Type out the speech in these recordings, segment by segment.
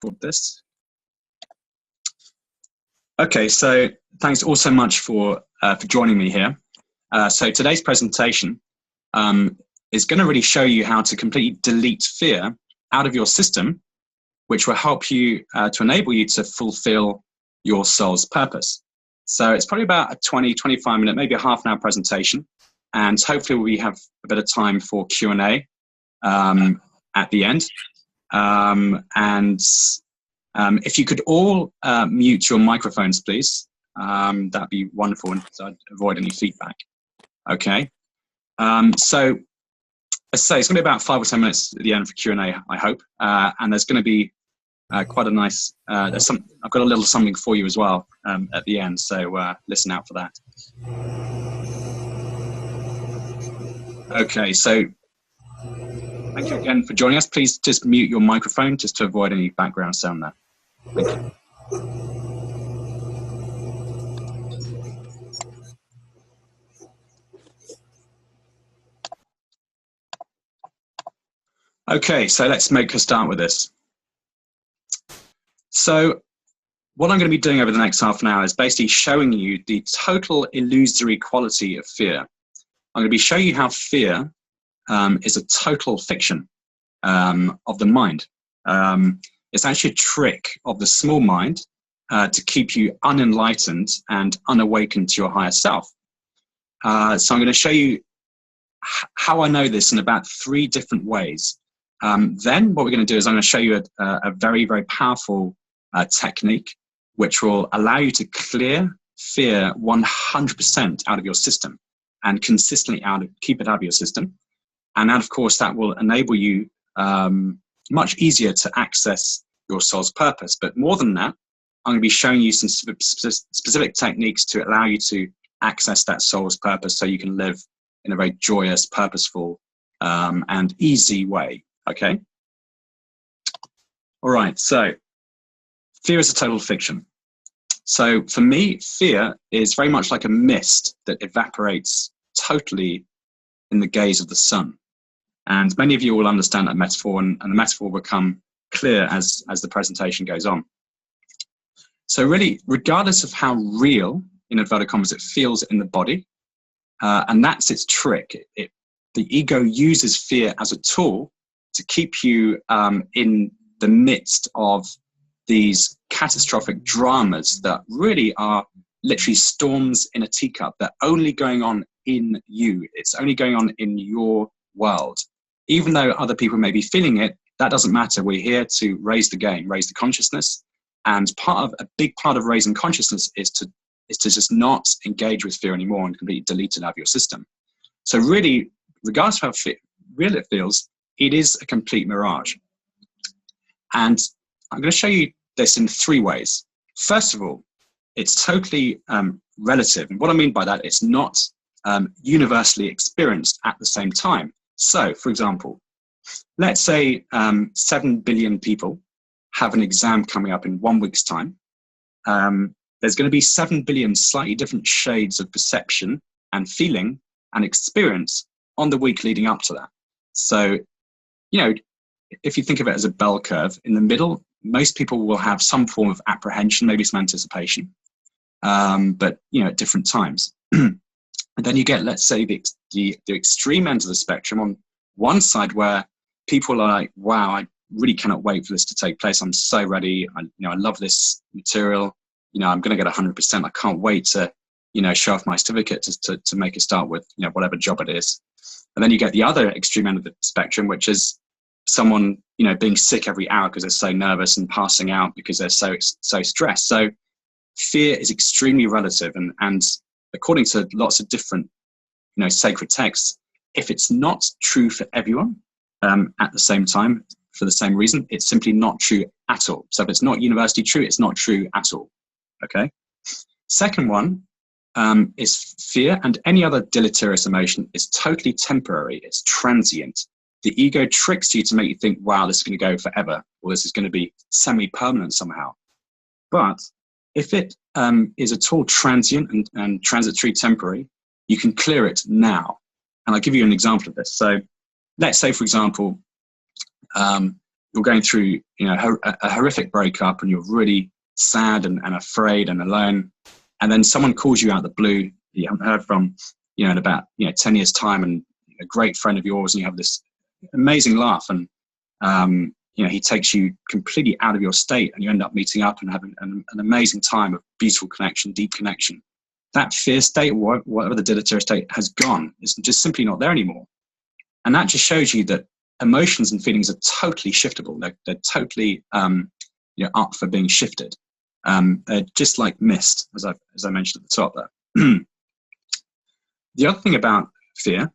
for this. Okay, so thanks all so much for joining me here. So today's presentation is going to really show you how to completely delete fear out of your system, which will help you to enable you to fulfill your soul's purpose. So it's probably about a 20, 25 minute, maybe a half an hour presentation. And hopefully we have a bit of time for Q&A at the end. If you could all mute your microphones, please, that'd be wonderful, and so I'd avoid any feedback. Okay. So as I say, it's going to be about 5 or 10 minutes at the end for Q&A, I hope. And there's going to be quite a nice, I've got a little something for you as well at the end, so listen out for that. Okay, so thank you again for joining us. Please just mute your microphone just to avoid any background sound there. Thank you. Okay, so let's make a start with this. So what I'm going to be doing over the next half an hour is basically showing you the total illusory quality of fear. I'm going to be showing you how fear is a total fiction of the mind. It's actually a trick of the small mind to keep you unenlightened and unawakened to your higher self. So I'm going to show you how I know this in about 3 different ways. Then what we're going to do is I'm going to show you a very, very powerful technique which will allow you to clear fear 100% out of your system and consistently keep it out of your system. And of course, that will enable you much easier to access your soul's purpose. But more than that, I'm going to be showing you some specific techniques to allow you to access that soul's purpose so you can live in a very joyous, purposeful, and easy way. Okay? All right, so fear is a total fiction. So for me, fear is very much like a mist that evaporates totally in the gaze of the sun. And many of you will understand that metaphor, and the metaphor will become clear as the presentation goes on. So really, regardless of how real, in inverted commas, it feels in the body, and that's its trick. The ego uses fear as a tool to keep you in the midst of these catastrophic dramas that really are literally storms in a teacup. They're only going on in you. It's only going on in your world. Even though other people may be feeling it, that doesn't matter. We're here to raise the game, raise the consciousness. And a big part of raising consciousness is to just not engage with fear anymore and completely delete it out of your system. So really, regardless of how real it feels, it is a complete mirage. And I'm going to show you this in 3 ways. First of all, it's totally relative. And what I mean by that, it's not universally experienced at the same time. So, for example, let's say 7 billion people have an exam coming up in 1 week's time. There's going to be 7 billion slightly different shades of perception and feeling and experience on the week leading up to that. So, you know, if you think of it as a bell curve, in the middle, most people will have some form of apprehension, maybe some anticipation, but, you know, at different times. And then you get, let's say, the extreme end of the spectrum on one side where people are like, wow, I really cannot wait for this to take place. I'm so ready. I love this material. You know, I'm going to get 100%. I can't wait to, you know, show off my certificate to make a start with, you know, whatever job it is. And then you get the other extreme end of the spectrum, which is someone, you know, being sick every hour because they're so nervous and passing out because they're so stressed. So fear is extremely relative, and according to lots of different, you know, sacred texts, if it's not true for everyone at the same time for the same reason, it's simply not true at all. So if it's not universally true, it's not true at all. Okay. Second one is fear, and any other deleterious emotion is totally temporary. It's transient. The ego tricks you to make you think, wow, this is going to go forever, or this is going to be semi-permanent somehow. But if it is at all transient and transitory, temporary, you can clear it now. And I'll give you an example of this. So let's say, for example, you're you're going through, a horrific breakup, and you're really sad and afraid and alone, and then someone calls you out of the blue you haven't heard from, in about 10 years time, and a great friend of yours, and you have this amazing laugh, and he takes you completely out of your state, and you end up meeting up and having an amazing time of beautiful connection, deep connection. That fear state, or whatever the deleterious state, has gone. It's just simply not there anymore. And that just shows you that emotions and feelings are totally shiftable. They're totally up for being shifted. They're just like mist, as I mentioned at the top there. The other thing about fear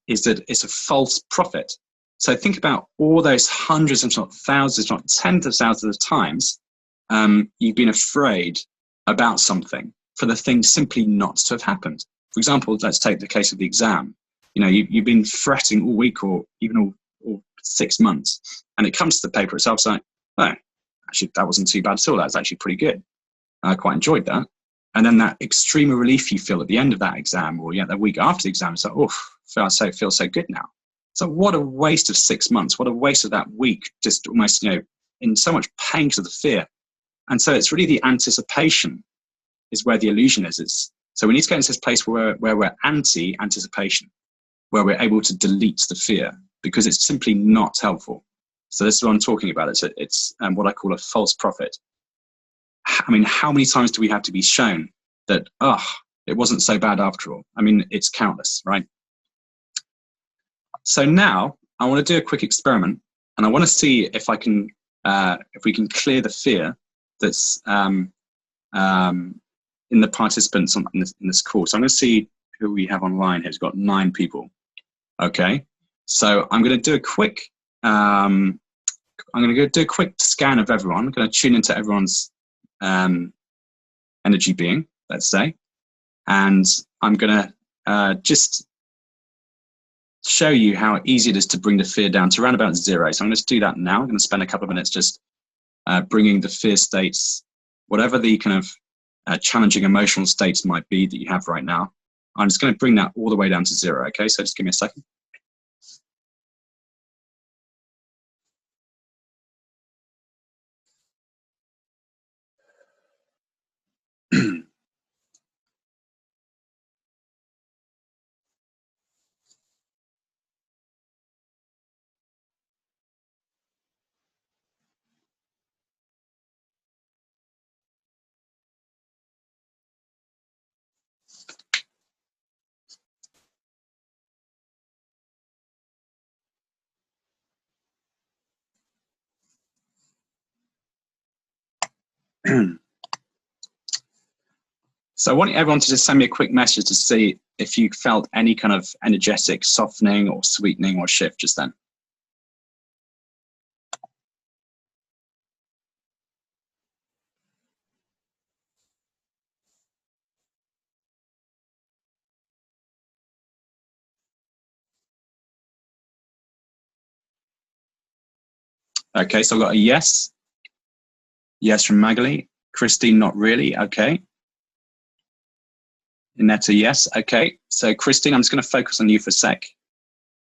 is that it's a false prophet. So think about all those hundreds, if not thousands, if not tens of thousands of times you've been afraid about something for the thing simply not to have happened. For example, let's take the case of the exam. You've been fretting all week, or even all 6 months, and it comes to the paper itself. It's like, oh, actually, that wasn't too bad at all. That was actually pretty good. I quite enjoyed that. And then that extreme relief you feel at the end of that exam, or the week after the exam, it's like, oh, I feel so good now. So what a waste of 6 months. What a waste of that week, just almost, in so much pain because of the fear. And so it's really the anticipation is where the illusion is. So we need to get into this place where we're anti-anticipation, where we're able to delete the fear, because it's simply not helpful. So this is what I'm talking about. It's what I call a false prophet. I mean, how many times do we have to be shown that, it wasn't so bad after all? I mean, it's countless, right? So now I want to do a quick experiment, and I want to see if we can clear the fear that's in the participants in this course. I'm going to see who we have online here. We've got 9 people. Okay, so I'm going to do a quick scan of everyone. I'm going to tune into everyone's energy being, let's say, and I'm going to just show you how easy it is to bring the fear down to around about 0. So I'm going to do that now. I'm going to spend a couple of minutes just bringing the fear states, whatever the kind of challenging emotional states might be that you have right now. I'm just going to bring that all the way down to 0. Okay, so just give me a second. So I want everyone to just send me a quick message to see if you felt any kind of energetic softening or sweetening or shift just then. Okay, so I've got a yes. Yes from Magali. Christine, not really. Okay. Inetta, yes. Okay. So Christine, I'm just going to focus on you for a sec.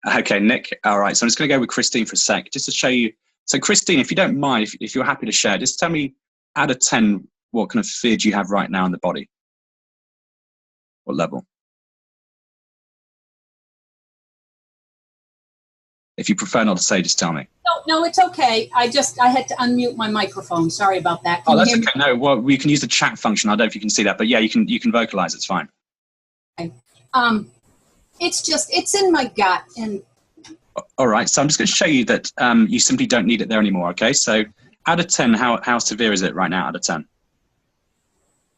Okay, Nick. All right. So I'm just going to go with Christine for a sec, just to show you. So Christine, if you don't mind, if you're happy to share, just tell me out of 10, what kind of fear do you have right now in the body? What level? If you prefer not to say, just tell me. No, it's okay. I had to unmute my microphone. Sorry about that. Oh, that's okay. No, well, we can use the chat function. I don't know if you can see that, but yeah, you can vocalize. It's fine. Okay. It's in my gut. And all right. So I'm just going to show you that you simply don't need it there anymore. Okay. So out of 10, how severe is it right now out of 10?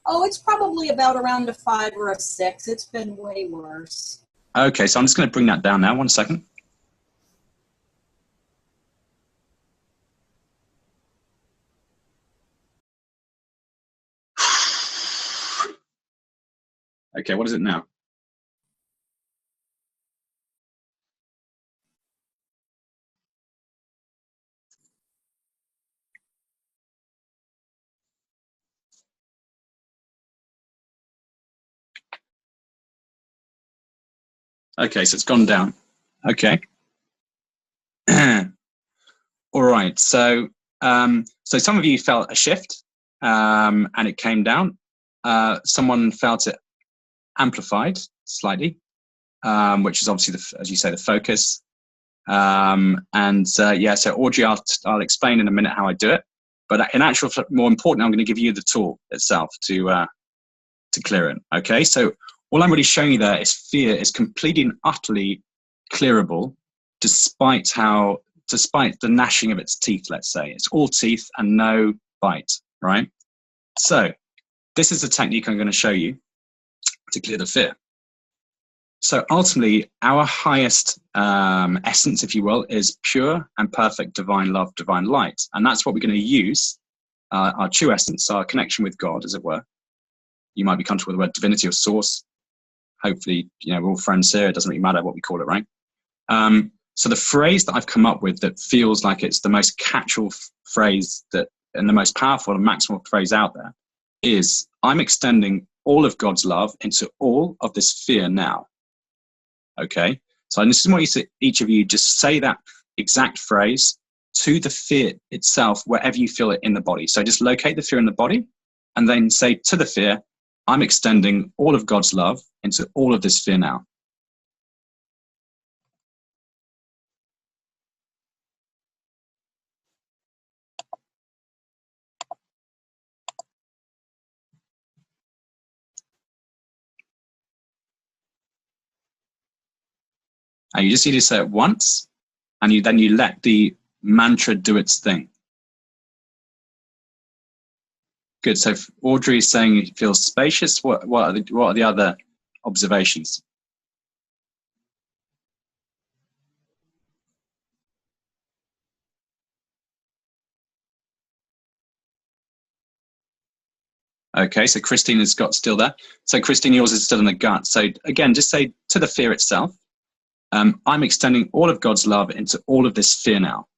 Oh, it's probably about around a 5 or a 6. It's been way worse. Okay. So I'm just going to bring that down now. 1 second. Okay, what is it now? Okay, so it's gone down. Okay. All right. So some of you felt a shift, and it came down. Someone felt it amplified slightly, which is obviously, as you say, the focus. Yeah, so Audrey, I'll explain in a minute how I do it. But in actual, more important, I'm going to give you the tool itself to clear it. Okay, so all I'm really showing you there is fear is completely and utterly clearable, despite the gnashing of its teeth. Let's say it's all teeth and no bite, right? So this is the technique I'm going to show you to clear the fear. So ultimately, our highest essence, if you will, is pure and perfect divine love, divine light. And that's what we're going to use, our true essence, our connection with God, as it were. You might be comfortable with the word divinity or source. Hopefully, we're all friends here. It doesn't really matter what we call it, right? So the phrase that I've come up with that feels like it's the most catch-all phrase and the most powerful and maximal phrase out there is, I'm extending all of God's love into all of this fear now. Okay, so I just want each of you just say that exact phrase to the fear itself, wherever you feel it in the body. So just locate the fear in the body and then say to the fear, I'm extending all of God's love into all of this fear now. And you just need to say it once, and then you let the mantra do its thing. Good. So Audrey is saying it feels spacious. What are the other observations? Okay, so Christine has got still there. So Christine, yours is still in the gut. So again, just say to the fear itself, I'm extending all of God's love into all of this fear now.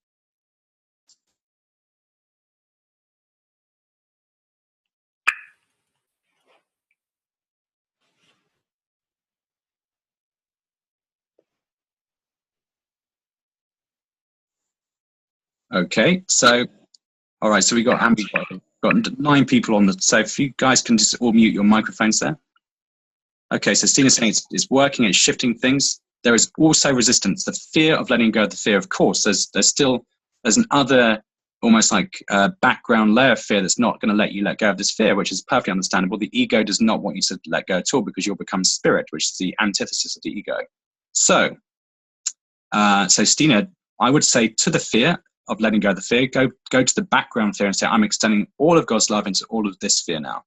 Okay, so all right, so we got 9 people on the. So if you guys can just all mute your microphones there. Okay, so Stina's saying it's working, it's shifting things. There is also resistance, the fear of letting go of the fear. Of course, there's an other almost like background layer of fear that's not going to let you let go of this fear, which is perfectly understandable. The ego does not want you to let go at all because you'll become spirit, which is the antithesis of the ego. So Stina, I would say to the fear of letting go of the fear, go to the background fear and say, I'm extending all of God's love into all of this fear now.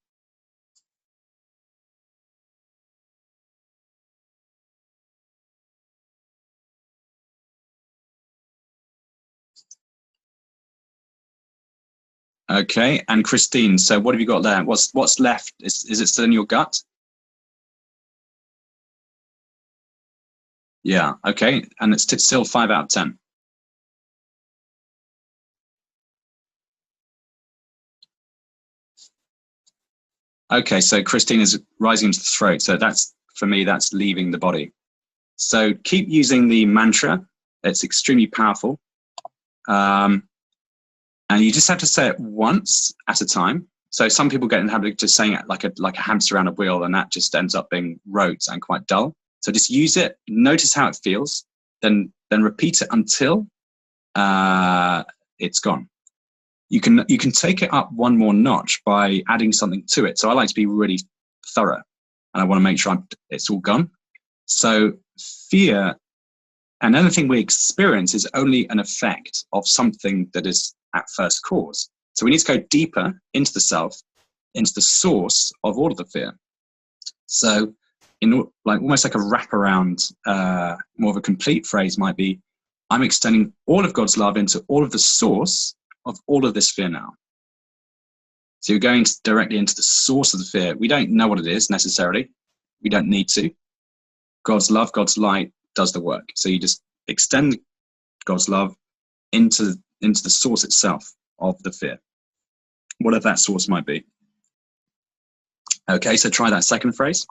Okay, and Christine, so what have you got there? What's left? Is it still in your gut? Yeah, okay, and it's still 5 out of 10. Okay, so Christine is rising into the throat. So for me, that's leaving the body. So keep using the mantra. It's extremely powerful. And you just have to say it once at a time. So some people get in the habit of just saying it like a hamster around a wheel, and that just ends up being rote and quite dull. So just use it, notice how it feels, then repeat it until it's gone. You can take it up one more notch by adding something to it. So I like to be really thorough, and I want to make sure it's all gone. So fear, and anything we experience is only an effect of something that is at first cause. So we need to go deeper into the self, into the source of all of the fear. So almost like a wraparound, more of a complete phrase might be, I'm extending all of God's love into all of the source of all of this fear now. So you're going directly into the source of the fear. We don't know what it is necessarily. We don't need to. God's love, God's light does the work. So you just extend God's love into the source itself of the fear, whatever that source might be. Okay, so try that second phrase.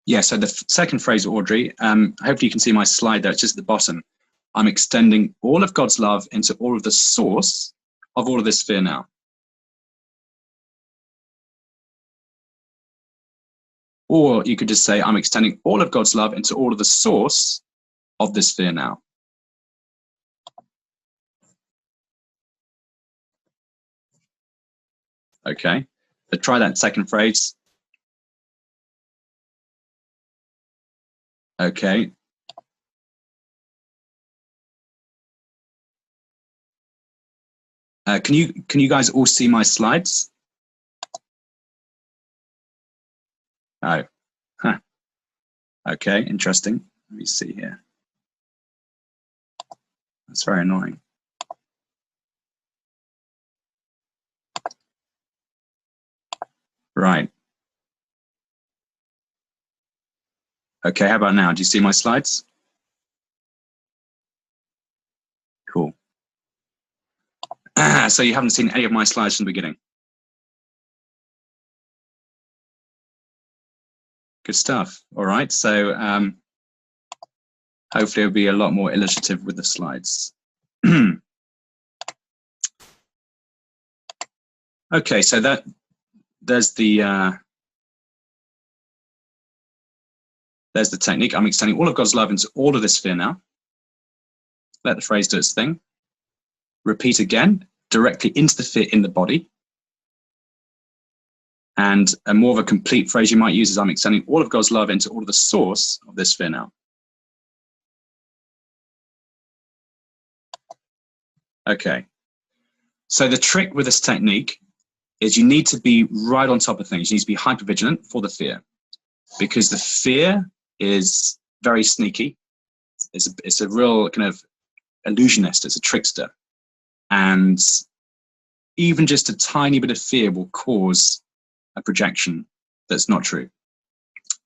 Yeah, so the second phrase, Audrey, hopefully you can see my slide there, it's just at the bottom. I'm extending all of God's love into all of the source of all of this fear now. Or you could just say, I'm extending all of God's love into all of the source of this fear now. Okay, so try that second phrase. Okay. Can you guys all see my slides? Oh, huh. Okay, interesting. Let me see here. That's very annoying. Right. Okay, how about now? Do you see my slides? Cool. So you haven't seen any of my slides from the beginning. Good stuff. All right. So hopefully it'll be a lot more illustrative with the slides. Okay, so there's the technique. I'm extending all of God's love into all of this fear now. Let the phrase do its thing. Repeat again, directly into the fear in the body. And a more of a complete phrase you might use is I'm extending all of God's love into all of the source of this fear now. Okay. So the trick with this technique is you need to be right on top of things. You need to be hypervigilant for the fear, because the fear is very sneaky. It's a real kind of illusionist. It's a trickster. And even just a tiny bit of fear will cause a projection that's not true.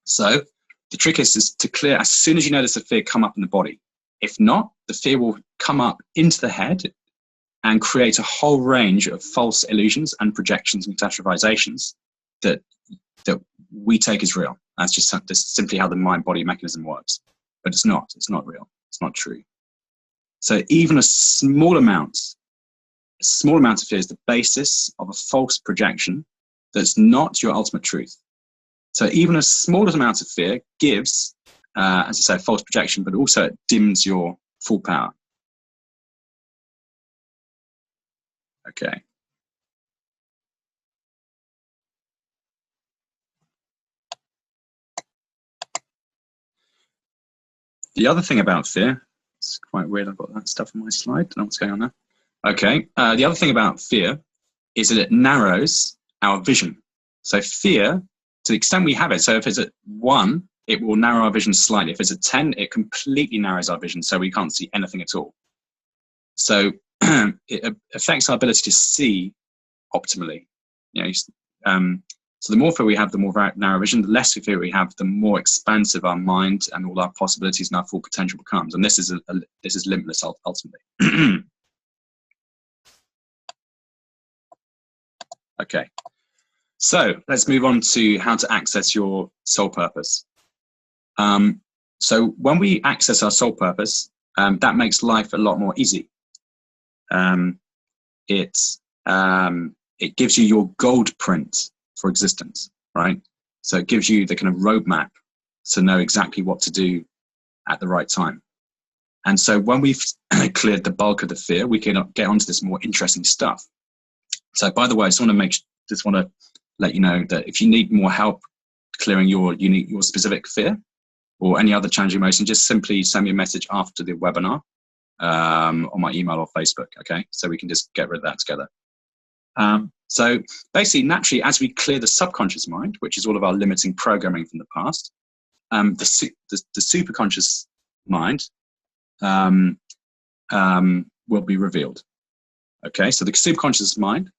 So the trick is to clear as soon as you notice the fear come up in the body. If not, the fear will come up into the head and create a whole range of false illusions and projections and catastrophizations that we take as real. That's just simply how the mind-body mechanism works. But it's not real. It's not true. So even a small amount of fear is the basis of a false projection that's not your ultimate truth. So even a small amount of fear gives, as I say, false projection, but also it dims your full power. Okay. The other thing about fear, it's quite weird, I've got that stuff on my slide, don't know what's going on there. Okay, the other thing about fear is that it narrows our vision. So fear, to the extent we have it, so if it's at 1, it will narrow our vision slightly. If it's at 10, it completely narrows our vision, so we can't see anything at all. So it affects our ability to see optimally. You know, so the more fear we have, the more narrow vision. The less fear we have, the more expansive our mind and all our possibilities and our full potential becomes. And this is limitless ultimately. Okay, so let's move on to how to access your soul purpose. So when we access our soul purpose, that makes life a lot more easy. It gives you your gold print for existence, right? So it gives you the kind of roadmap to know exactly what to do at the right time. And so when we've cleared the bulk of the fear, we can get onto this more interesting stuff. So by the way, I just want to let you know that if you need more help clearing your specific fear or any other challenging emotion, just simply send me a message after the webinar on my email or Facebook, okay? So we can just get rid of that together. So basically, naturally, as we clear the subconscious mind, which is all of our limiting programming from the past, the superconscious mind will be revealed. Okay, so the superconscious mind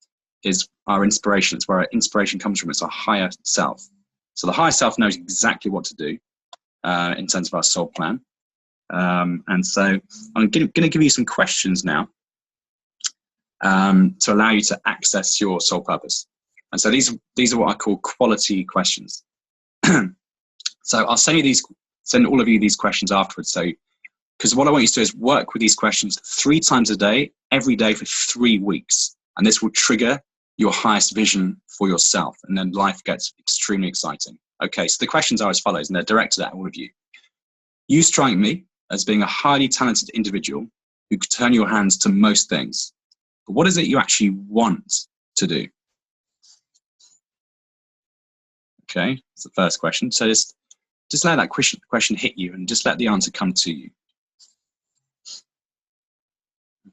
is our inspiration. It's where our inspiration comes from. It's our higher self. So the higher self knows exactly what to do in terms of our soul plan. And so I'm going to give you some questions now to allow you to access your soul purpose. And so these are what I call quality questions. So I'll send all of you these questions afterwards. So, because what I want you to do is work with these questions 3 times a day, every day for 3 weeks. And this will trigger your highest vision for yourself. And then life gets extremely exciting. Okay, so the questions are as follows, and they're directed at all of you. You strike me as being a highly talented individual who could turn your hands to most things. But what is it you actually want to do? Okay, that's the first question. So just let that question hit you and just let the answer come to you.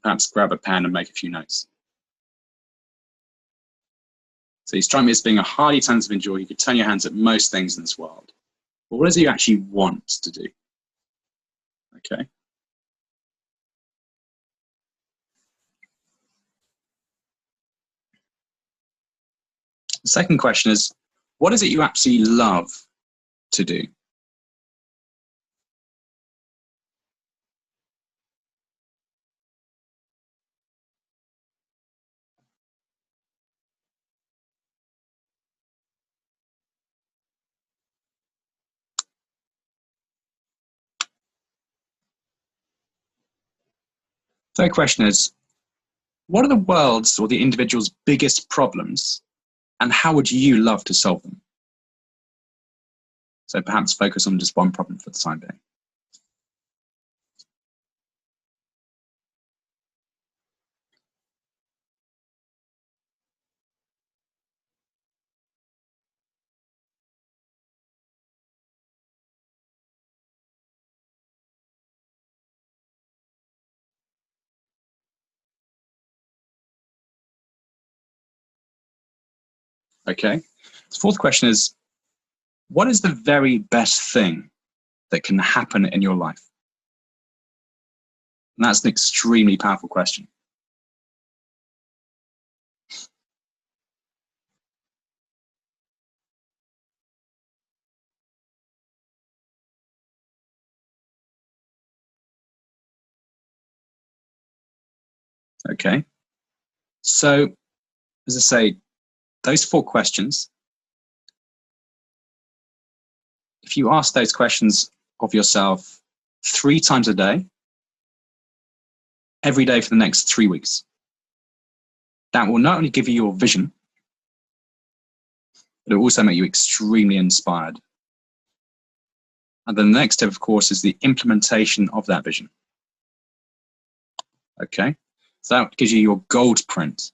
Perhaps grab a pen and make a few notes. So you strike me as being a highly talented individual. You could turn your hands at most things in this world. But what is it you actually want to do? Okay. The second question is, what is it you absolutely love to do? Third question is, what are the world's or the individual's biggest problems, and how would you love to solve them? So perhaps focus on just one problem for the time being. Okay. The fourth question is, what is the very best thing that can happen in your life? And that's an extremely powerful question. Okay. So, as I say, those 4 questions, if you ask those questions of yourself 3 times a day, every day for the next 3 weeks, that will not only give you your vision, but it will also make you extremely inspired. And then the next step, of course, is the implementation of that vision. Okay, so that gives you your gold print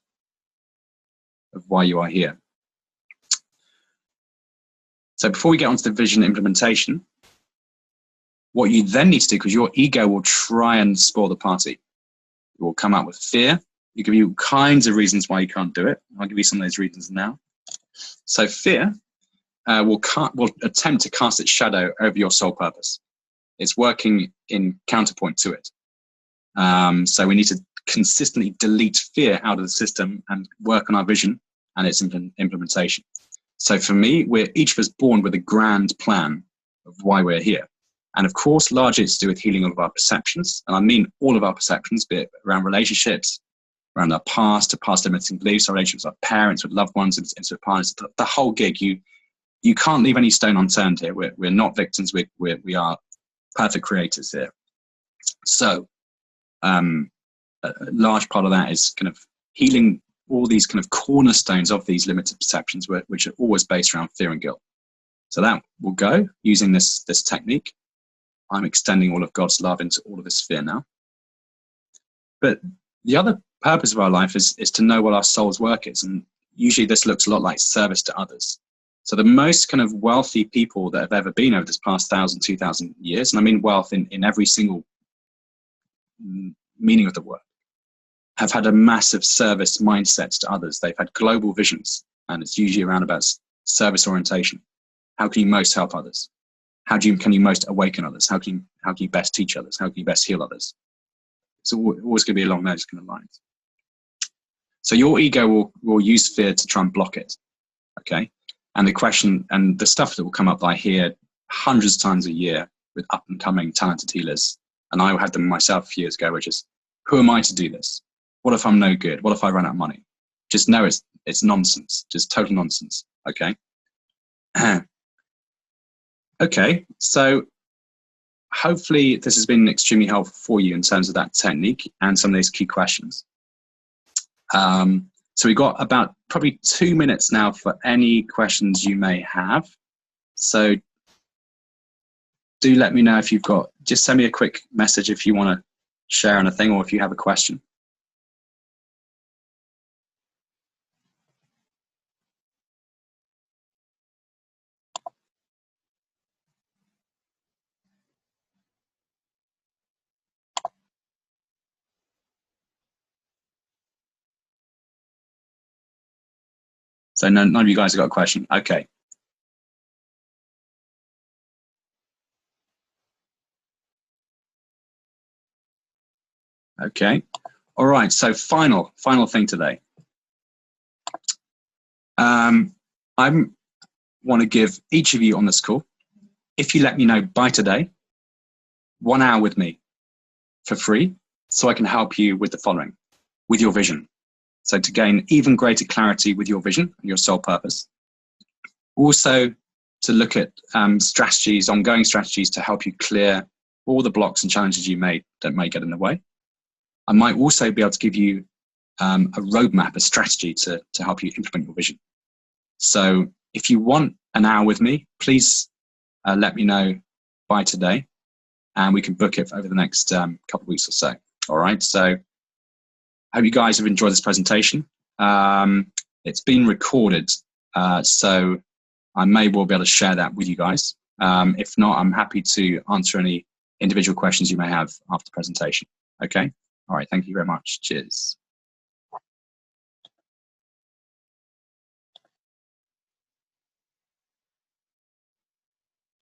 of why you are here. So before we get onto the vision implementation, what you then need to do, because your ego will try and spoil the party, it will come up with fear. You give you all kinds of reasons why you can't do it. I'll give you some of those reasons now. So fear will attempt to cast its shadow over your sole purpose. It's working in counterpoint to it. So we need to consistently delete fear out of the system and work on our vision and its implementation. So for me, we're each of us born with a grand plan of why we're here. And of course, largely it's to do with healing all of our perceptions. And I mean all of our perceptions, be it around relationships, around our past, past limiting beliefs, our relationships with our parents, with loved ones, and with partners, the whole gig. You can't leave any stone unturned here. We're not victims. We are perfect creators here. So a large part of that is kind of healing all these kind of cornerstones of these limited perceptions, which are always based around fear and guilt. So that will go using this technique. I'm extending all of God's love into all of this fear now. But the other purpose of our life is to know what our soul's work is. And usually this looks a lot like service to others. So the most kind of wealthy people that have ever been over this past 1,000, 2,000 years, and I mean wealth in every single meaning of the word, have had a massive service mindset to others. They've had global visions, and it's usually around about service orientation. How can you most help others? How can you most awaken others? How can you best teach others? How can you best heal others? It's always going to be along those kind of lines. So your ego will use fear to try and block it. Okay. And the question and the stuff that will come up, I hear hundreds of times a year with up and coming talented healers. And I had them myself a few years ago, which is, who am I to do this? What if I'm no good? What if I run out of money? Just know it's nonsense, just total nonsense. Okay. Okay, so hopefully this has been extremely helpful for you in terms of that technique and some of these key questions. So we've got about probably 2 minutes now for any questions you may have. So do let me know if you've got, just send me a quick message if you want to share anything or if you have a question. So none of you guys have got a question. Okay. Okay. All right. So final thing today. I want to give each of you on this call, if you let me know by today, 1 hour with me for free, so I can help you with the following, with your vision. So to gain even greater clarity with your vision and your soul purpose. Also to look at strategies, ongoing strategies to help you clear all the blocks and challenges you may get in the way. I might also be able to give you a roadmap, a strategy to help you implement your vision. So if you want an hour with me, please let me know by today, and we can book it over the next couple of weeks or so. All right. So I hope you guys have enjoyed this presentation. It's been recorded, so I may well be able to share that with you guys. If not, I'm happy to answer any individual questions you may have after the presentation. Okay. All right. Thank you very much. Cheers.